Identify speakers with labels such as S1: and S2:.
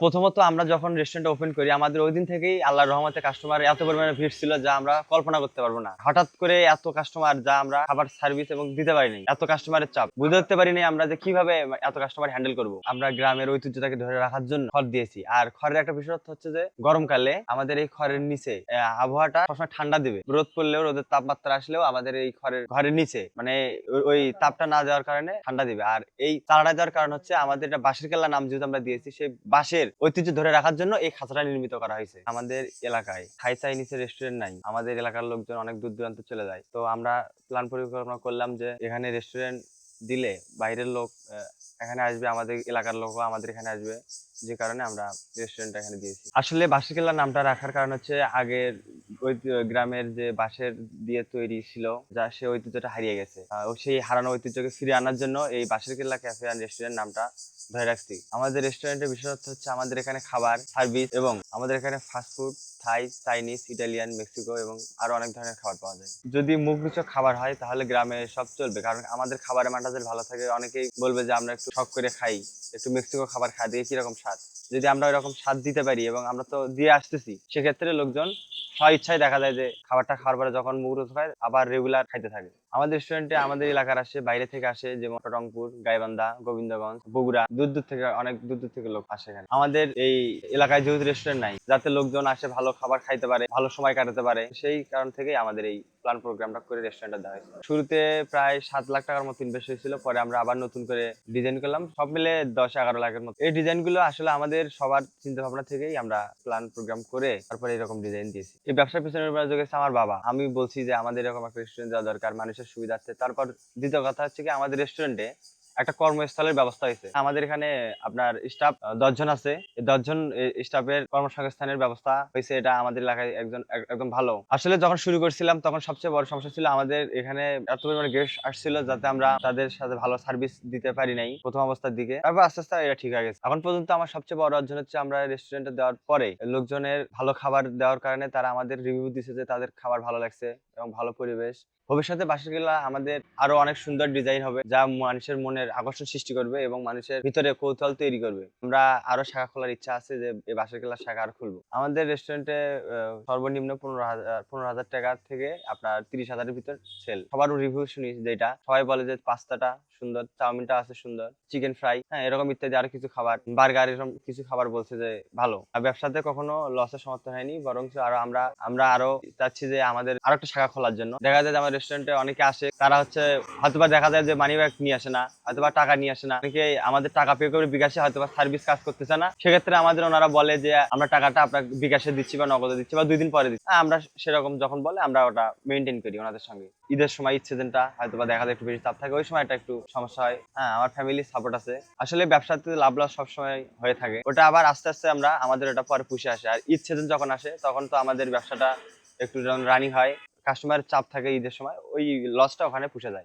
S1: প্রথমত আমরা যখন রেস্টুরেন্ট ওপেন করি আমাদের ওই দিন থেকেই আল্লাহর রহমতে কাস্টমার এত পরিমাণে ভিড় ছিল যা আমরা কল্পনা করতে পারবো না। হঠাৎ করে এত কাস্টমার যা আমরা খাবার সার্ভিস এবং দিতে পারিনি। এত কাস্টমারের চাপ বুঝে উঠতে পারিনি আমরা যে কিভাবে এত কাস্টমার হ্যান্ডেল করব। আমরা গ্রামের ঐতিহ্যটাকে ধরে রাখার জন্য খড় দিয়েছি। আর খড়ের একটা বিশেষত্ব হচ্ছে যে গরমকালে আমাদের এই খড়ের নিচে আবহাওয়াটা সবসময় ঠান্ডা দিবে। রোদ পড়লেও রোদের তাপমাত্রা আসলেও আমাদের এই ঘরের নিচে মানে ওই তাপটা না দেওয়ার কারণে ঠান্ডা দিবে। আর এই তাড়াটা দেওয়ার কারণ হচ্ছে আমাদের এটা বাঁশের কেল্লা নাম যেহেতু আমরা দিয়েছি, সেই বাঁশের ঐতিহ্য ধরে রাখার জন্য এই খাঁচাটা নির্মিত করা হয়েছে। আমাদের এলাকায় থাই চাইনিজের রেস্টুরেন্ট নাই। আমাদের এলাকার লোকজন অনেক দূর দূরান্ত চলে যায়। তো আমরা প্ল্যান পরিকল্পনা করলাম যে এখানে রেস্টুরেন্ট দিলে বাইরের লোক এখানে আসবে, আমাদের এলাকার লোকও আমাদের এখানে আসবে, যে কারণে আমরা রেস্টুরেন্টটা এখানে দিয়েছি। আসলে বাঁশের কেল্লা নামটা রাখার কারণ হচ্ছে আগের গ্রামের যে বাঁশের দিয়ে তৈরি ছিল যা সে ঐতিহ্যটা হারিয়ে গেছে। ও সেই হারানো ঐতিহ্যকে ফিরিয়ে আনার জন্য এই বাঁশের কেল্লা ক্যাফে অ্যান্ড রেস্টুরেন্ট নামটা ধরে রাখছি। আমাদের রেস্টুরেন্টের বিশেষত্ব হচ্ছে আমাদের এখানে খাবার সার্ভিস এবং আমাদের এখানে ফাস্টফুড, থাই, চাইনিজ, ইটালিয়ান, মেক্সিকো এবং আরো অনেক ধরনের খাবার পাওয়া যায়। যদি মুখরোচক খাবার হয় তাহলে গ্রামে সব চলবে, কারণ আমাদের খাবারের মানটা যদি ভালো থাকে অনেকেই বলবে যে আমরা একটু শখ করে খাই, একটু মেক্সিকো খাবার খাই, দিয়ে কিরকম স্বাদ। যদি আমরা ওইরকম স্বাদ দিতে পারি এবং আমরা তো দিয়ে আসতেছি, সেক্ষেত্রে লোকজন স্ব ইচ্ছায় দেখা যায় যে খাবারটা খাওয়ার পরে যখন মুখরোচক হয় আবার রেগুলার খাইতে থাকে। আমাদের রেস্টুরেন্টে আমাদের এলাকার আসে, বাইরে থেকে আসে, যেমন রংপুর, গাইবান্ধা, গোবিন্দগঞ্জ, বগুড়া, দূর দূর থেকে অনেক দূর দূর থেকে লোক আসে এখানে। আমাদের এই এলাকায় যেহেতু রেস্টুরেন্ট নাই, যাতে লোকজন আসে ভালো খাবার খাইতে পারে, ভালো সময় কাটাতে পারে, সেই কারণ থেকেই আমাদের এই প্ল্যান প্রোগ্রামটা করে রেস্টুরেন্টটা দেওয়া হয়েছে। শুরুতে প্রায় 7 লাখ টাকার মতো ইনভেস্ট হয়েছিল, পরে আমরা আবার নতুন করে ডিজাইন করলাম, সব মিলে 10-11 লাখের মতো। এই ডিজাইন গুলো আসলে আমাদের সবার চিন্তা ভাবনা থেকেই আমরা প্ল্যান প্রোগ্রাম করে তারপরে এরকম ডিজাইন দিয়েছি। এই ব্যবসার পিছনে যোগেছে আমার বাবা। আমি বলছি যে আমাদের এরকম একটা রেস্টুরেন্ট দেওয়া দরকার মানুষের সুবিধার্থে। তারপর দ্বিতীয় কথা হচ্ছে কি, আমাদের রেস্টুরেন্টে একটা কর্মস্থলের ব্যবস্থা হয়েছে। আমাদের এখানে আপনার স্টাফ 10 জন আছে। এই 10 জন স্টাফের কর্মসংস্থানের ব্যবস্থা হয়েছে। এটা আমাদের এলাকায় একদম ভালো। আসলে যখন শুরু করছিলাম তখন সবচেয়ে বড় সমস্যা ছিল আমাদের এখানে এত পরিমাণে গেস্ট আসছিল যাতে আমরা তাদের সাথে ভালো সার্ভিস দিতে পারি নাই প্রথম অবস্থার দিকে। তারপর আস্তে আস্তে এটা ঠিক হয়ে গেছে। এখন পর্যন্ত আমার সবচেয়ে বড় অর্জন হচ্ছে আমরা রেস্টুরেন্টে দেওয়ার পরে লোকজনের ভালো খাবার দেওয়ার কারণে তারা আমাদের রিভিউ দিচ্ছে যে তাদের খাবার ভালো লাগছে এবং ভালো পরিবেশ। ভবিষ্যতে বাঁশের কেল্লা আমাদের আরো অনেক সুন্দর ডিজাইন হবে যা মানুষের মনের আকর্ষণ সৃষ্টি করবে এবং মানুষের ভিতরে কৌতূহল তৈরি করবে। আমরা আরো শাখা খোলার ইচ্ছা আছে, যে এই বাঁশের কেল্লার শাখা আরো খুলবো। আমাদের রেস্টুরেন্টে সর্বনিম্ন 15,000 টাকা থেকে আপনার 30,000-এর ভিতর সেল। সবার রিভিউ শুনি যেটা সবাই বলে যে পাস্তাটা সুন্দর, চাউমিনটা আছে সুন্দর, চিকেন ফ্রাই, হ্যাঁ এরকম ইত্যাদি আরো কিছু খাবার, বার্গার, এরকম কিছু খাবার বলছে যে ভালো। আর ব্যবসাতে কখনো লসের সমাপ্ত হয়নি, বরং আরো আমরা আরো চাচ্ছি যে আমাদের আরো একটা শাখা খোলার জন্য। দেখা যায় যে আমার রেস্টুরেন্টে অনেকে আসে, তারা হচ্ছে হয়তোবা দেখা যায় যে মানি ব্যাগ নিয়ে আসে না, হয়তোবা টাকা নিয়ে আসে না, অনেকে আমাদের টাকা পে করে বিকাশে হয়তোবা সার্ভিস কাজ করতেছে না। সেক্ষেত্রে আমাদের ওনারা বলে যে আমরা টাকাটা আপনার বিকাশে দিচ্ছি বা নগদে দিচ্ছি বা 2 দিন পরে দিচ্ছি। আমরা সেরকম যখন বলে আমরা ওটা মেনটেন করি ওনাদের সঙ্গে। ঈদের সময় ঈদ সিজনটা হয়তোবা দেখা যায় একটু বেশি চাপ থাকে, ওই সময়টা একটু সমস্যা হয়। হ্যাঁ, আমার ফ্যামিলি সাপোর্ট আছে। আসলে ব্যবসাতে লাভ লস সবসময় হয়ে থাকে, ওটা আবার আস্তে আস্তে আমাদের ওটা পরে পুষে আসে। আর ঈদ সিজন যখন আসে তখন তো আমাদের ব্যবসাটা একটু যখন রানিং হয়, কাস্টমারের চাপ থাকে ঈদের সময়, ওই লসটা ওখানে পুষে যায়।